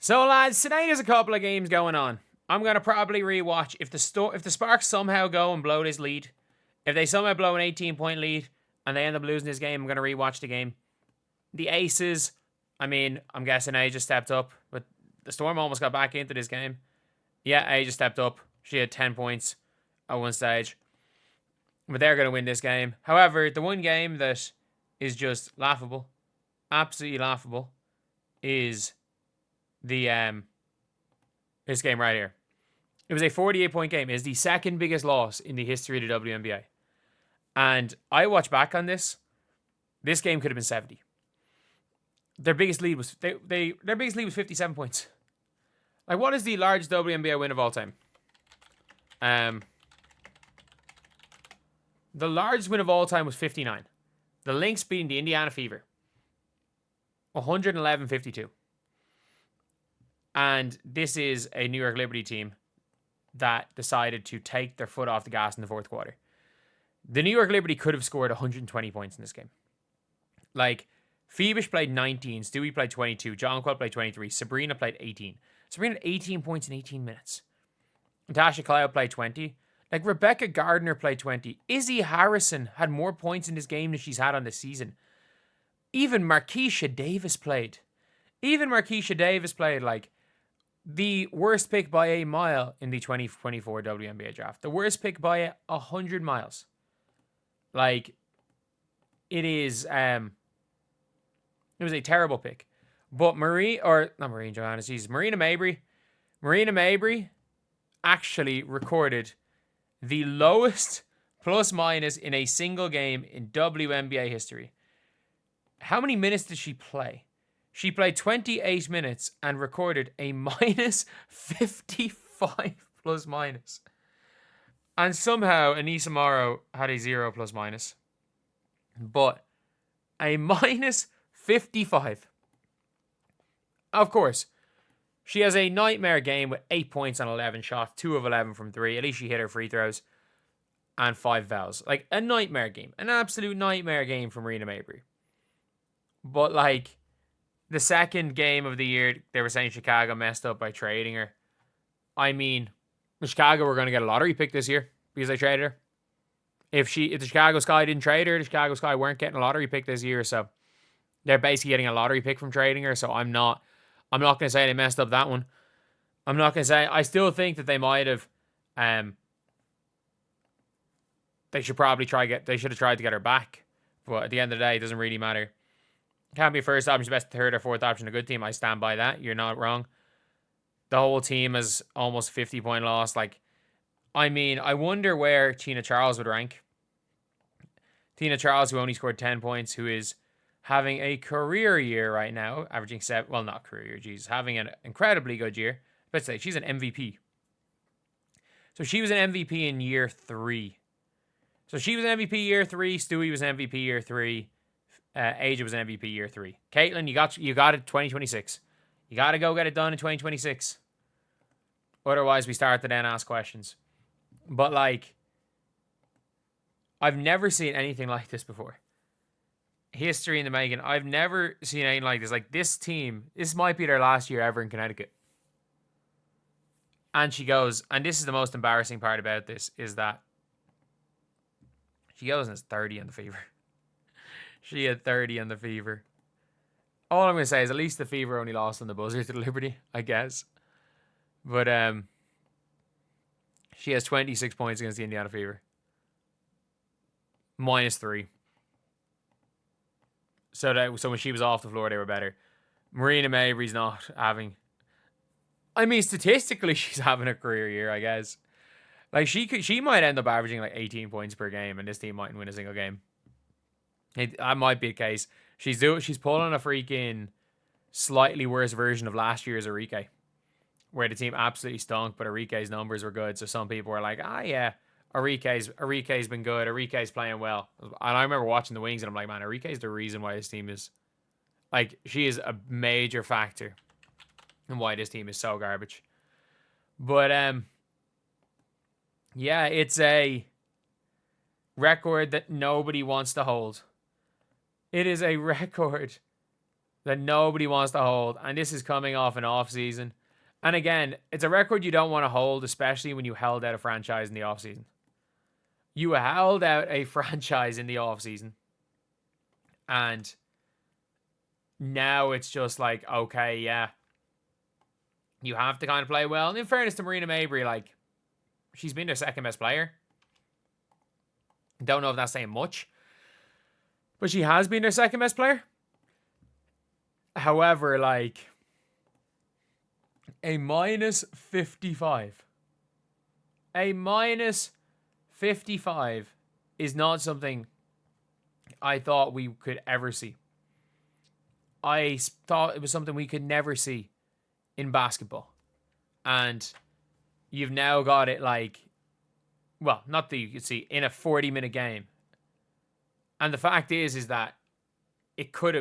So, lads, today there's a couple of games going on. I'm going to probably rewatch. If the Sparks somehow go and blow this lead, if they somehow blow an 18-point lead and they end up losing this game, I'm going to rewatch the game. The Aces, I mean, I'm guessing A just stepped up, but the Storm almost got back into this game. Yeah, A just stepped up. She had 10 points at one stage. But they're going to win this game. However, the one game that is just laughable, absolutely laughable, is this game right here. It was a 48-point game. It is the second biggest loss in the history of the WNBA. And I watch back on this. This game could have been 70. Their biggest lead was their biggest lead was 57 points. Like, what is the largest WNBA win of all time? The largest win of all time was 59. The Lynx beating the Indiana Fever. 111-52. And this is a New York Liberty team that decided to take their foot off the gas in the fourth quarter. The New York Liberty could have scored 120 points in this game. Like, Phoebish played 19, Stewie played 22, Jonquil played 23, Sabrina played 18. Sabrina had 18 points in 18 minutes. Natasha Cloud played 20. Like, Rebecca Gardner played 20. Izzy Harrison had more points in this game than she's had on the season. Even Markeisha Davis played. Like, the worst pick by a mile in the 2024 WNBA draft. The worst pick by 100 miles. Like, it is, it was a terrible pick. But Marina Mabrey actually recorded the lowest plus minus in a single game in WNBA history. How many minutes did she play? She played 28 minutes and recorded a minus 55 plus minus. And somehow Anissa Morrow had a 0 plus minus. But a minus 55. Of course, she has a nightmare game with 8 points on 11 shots, 2 of 11 from 3. At least she hit her free throws. And 5 fouls. Like, a nightmare game. An absolute nightmare game from Marina Mabrey. But, like, the second game of the year, they were saying Chicago messed up by trading her. I mean, Chicago were going to get a lottery pick this year because they traded her. If the Chicago Sky didn't trade her, the Chicago Sky weren't getting a lottery pick this year. So they're basically getting a lottery pick from trading her. So I'm not going to say they messed up that one. I'm not going to say, I still think that they might have, they should have tried to get her back. But at the end of the day, it doesn't really matter. Can't be first option, best third or fourth option, a good team. I stand by that. You're not wrong. The whole team is almost 50-point loss. Like, I mean, I wonder where Tina Charles would rank. Tina Charles, who only scored 10 points, who is having a career year right now, averaging 7. Well, not career year, Jesus, having an incredibly good year. Let's say she's an MVP. So she was an MVP in year 3. So she was an MVP year 3. Stewie was an MVP year 3. Aja was an MVP year 3. Caitlin, you got it 2026. You got to go get it done in 2026. Otherwise, we start to then ask questions. But, like, I've never seen anything like this before. History in the making. I've never seen anything like this. Like, this team, this might be their last year ever in Connecticut. And she goes, and this is the most embarrassing part about this, is that she goes and has 30 on the Fever. She had 30 on the Fever. All I'm going to say is at least the Fever only lost on the buzzer to the Liberty, I guess. But she has 26 points against the Indiana Fever. -3. So when she was off the floor, they were better. Marina Mabrey's not having... I mean, statistically, she's having a career year, I guess. Like, she might end up averaging like 18 points per game, and this team mightn't win a single game. That might be the case. She's pulling a freaking slightly worse version of last year's Arike, where the team absolutely stunk, but Arike's numbers were good. So some people were like, yeah, Arike's been good. Arike's playing well. And I remember watching the Wings, and I'm like, man, Arike's the reason why this team is... Like, she is a major factor in why this team is so garbage. But, yeah, it's a record that nobody wants to hold. It is a record that nobody wants to hold. And this is coming off an off season. And again, it's a record you don't want to hold, especially when you held out a franchise in the off season. You held out a franchise in the off season. And now it's just like, okay, yeah. You have to kind of play well. And in fairness to Marina Mabrey, like, she's been their second best player. Don't know if that's saying much. But she has been their second best player. However, like, a minus 55. A minus 55 is not something I thought we could ever see. I thought it was something we could never see in basketball. And you've now got it like, well, not that you could see, in a 40-minute game. And the fact is that it could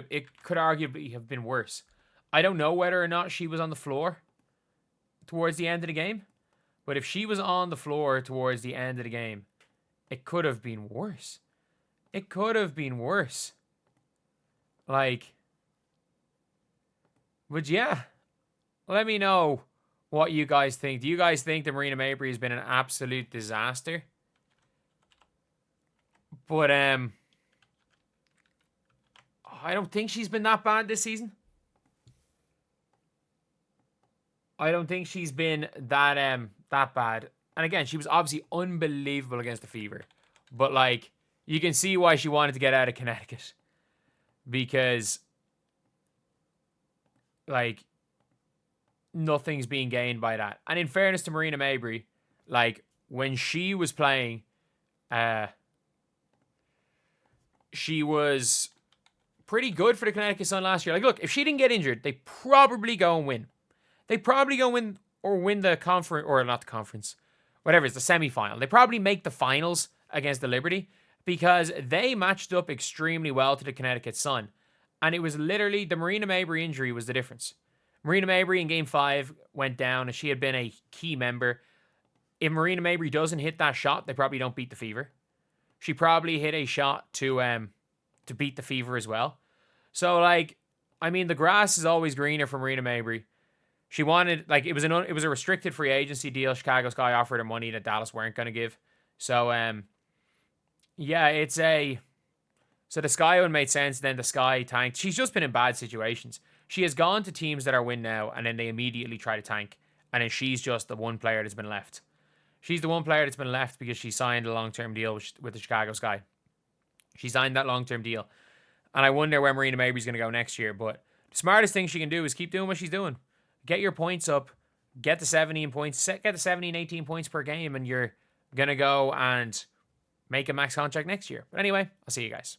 arguably have been worse. I don't know whether or not she was on the floor towards the end of the game. But if she was on the floor towards the end of the game, it could have been worse. It could have been worse. Like, but yeah, let me know what you guys think. Do you guys think that Marina Mabrey has been an absolute disaster? But I don't think she's been that bad this season. I don't think she's been that bad. And again, she was obviously unbelievable against the Fever. But like, you can see why she wanted to get out of Connecticut. Because like, nothing's being gained by that. And in fairness to Marina Mabrey, like, when she was playing, she was pretty good for the Connecticut Sun last year. Like, look, if she didn't get injured, they probably go and win. They probably go win or win the conference, or not the conference, whatever, it's the semi-final. They probably make the finals against the Liberty because they matched up extremely well to the Connecticut Sun. And it was literally the Marina Mabrey injury was the difference. Marina Mabrey in Game 5 went down and she had been a key member. If Marina Mabrey doesn't hit that shot, they probably don't beat the Fever. She probably hit a shot to beat the Fever as well. So, like, I mean, the grass is always greener for Marina Mabrey. She wanted, like, it was a restricted free agency deal. Chicago Sky offered her money that Dallas weren't going to give. So, yeah, so the Sky one made sense. Then the Sky tanked. She's just been in bad situations. She has gone to teams that are win now, and then they immediately try to tank. And then she's just the one player that's been left. She's the one player that's been left because she signed a long-term deal with the Chicago Sky. She signed that long-term deal. And I wonder where Marina Mabrey's going to go next year. But the smartest thing she can do is keep doing what she's doing. Get your points up. Get the 17 points. Get the 17, 18 points per game. And you're going to go and make a max contract next year. But anyway, I'll see you guys.